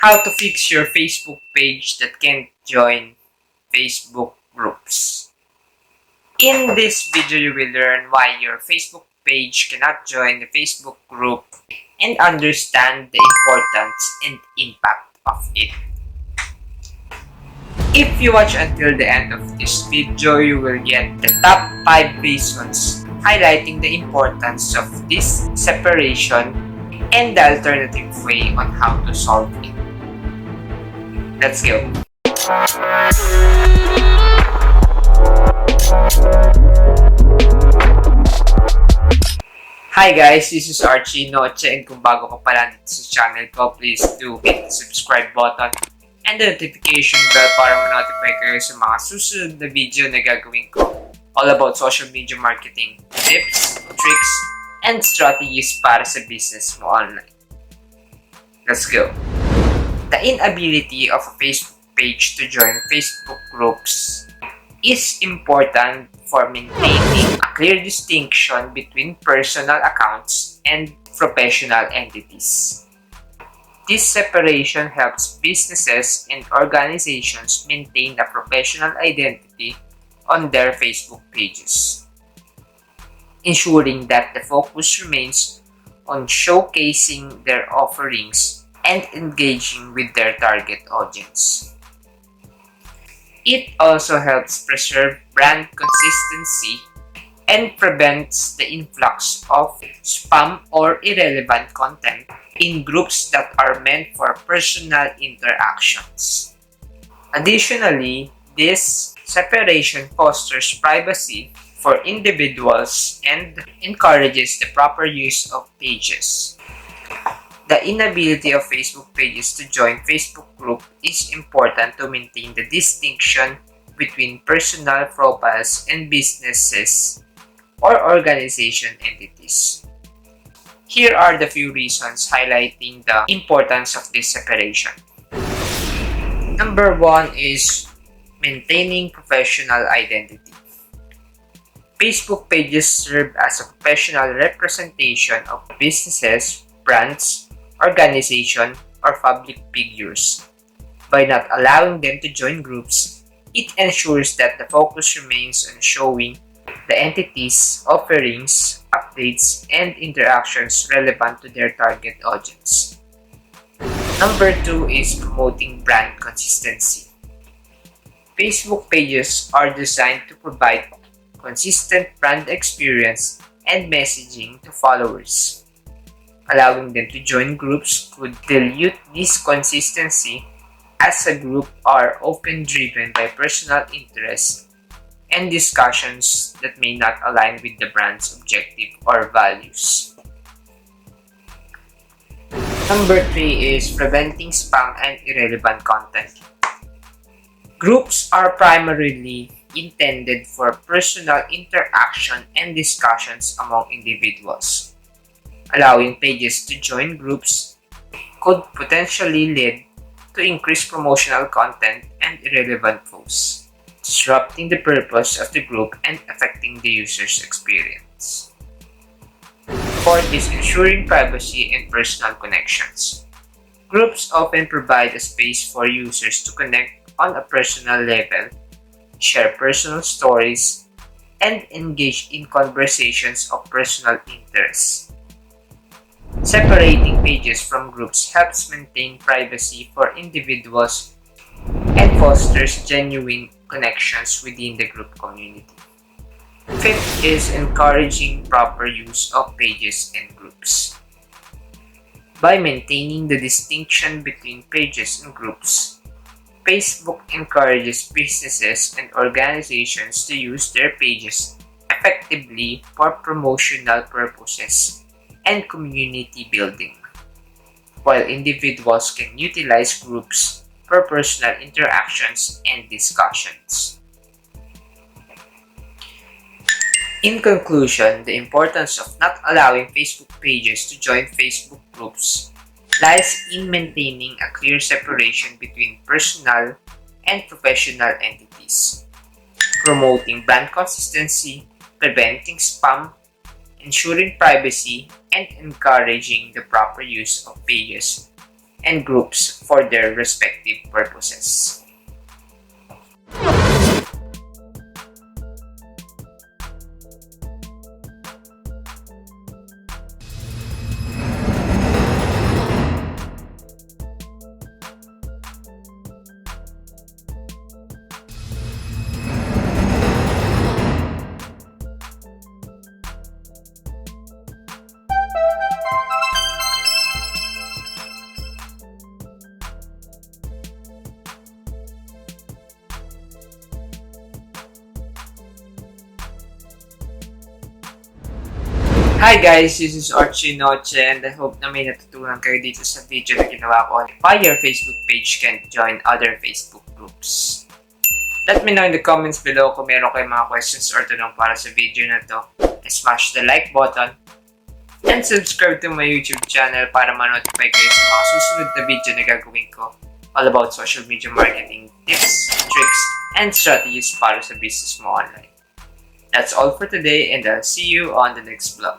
How to fix your Facebook page that can't join Facebook groups. In this video, you will learn why your Facebook page cannot join the Facebook group and understand the importance and impact of it. If you watch until the end of this video, you will get the top 5 reasons highlighting the importance of this separation and the alternative way on how to solve it. Let's go! Hi guys, this is Archie, Noche, and kung bago ka pala dito sa channel ko, please do hit the subscribe button and the notification bell para ma-notify kayo sa mga susunod na video na gagawin ko all about social media marketing tips, tricks, and strategies para sa business mo online. Let's go! The inability of a Facebook page to join Facebook groups is important for maintaining a clear distinction between personal accounts and professional entities. This separation helps businesses and organizations maintain a professional identity on their Facebook pages, ensuring that the focus remains on showcasing their offerings and engaging with their target audience. It also helps preserve brand consistency and prevents the influx of spam or irrelevant content in groups that are meant for personal interactions. Additionally, this separation fosters privacy for individuals and encourages the proper use of pages. The inability of Facebook pages to join Facebook group is important to maintain the distinction between personal profiles and businesses or organization entities. Here are the few reasons highlighting the importance of this separation. Number 1 is maintaining professional identity. Facebook pages serve as a professional representation of businesses, brands, organization, or public figures. By not allowing them to join groups, it ensures that the focus remains on showing the entities, offerings, updates, and interactions relevant to their target audience. Number 2 is promoting brand consistency. Facebook pages are designed to provide consistent brand experience and messaging to followers. Allowing them to join groups could dilute this consistency, as a group are often driven by personal interests and discussions that may not align with the brand's objective or values. Number 3 is preventing spam and irrelevant content. Groups are primarily intended for personal interaction and discussions among individuals. Allowing pages to join groups could potentially lead to increased promotional content and irrelevant posts, disrupting the purpose of the group and affecting the user's experience. Fourth is ensuring privacy and personal connections. Groups often provide a space for users to connect on a personal level, share personal stories, and engage in conversations of personal interest. Separating pages from groups helps maintain privacy for individuals and fosters genuine connections within the group community. Fifth is encouraging proper use of pages and groups. By maintaining the distinction between pages and groups, Facebook encourages businesses and organizations to use their pages effectively for promotional purposes and community building, while individuals can utilize groups for personal interactions and discussions. In conclusion, the importance of not allowing Facebook pages to join Facebook groups lies in maintaining a clear separation between personal and professional entities, promoting brand consistency, preventing spam, ensuring privacy, and encouraging the proper use of pages and groups for their respective purposes. Hi guys, this is Archie Noche and I hope na may natutunan kayo dito sa video na ginawa ko. Why your Facebook page can't join other Facebook groups. Let me know in the comments below kung meron kayong mga questions or tanong para sa video na to. Smash the like button and subscribe to my YouTube channel para ma-notify kayo sa mga susunod na video na gagawin ko all about social media marketing tips, tricks, and strategies para sa business mo online. That's all for today and I'll see you on the next vlog.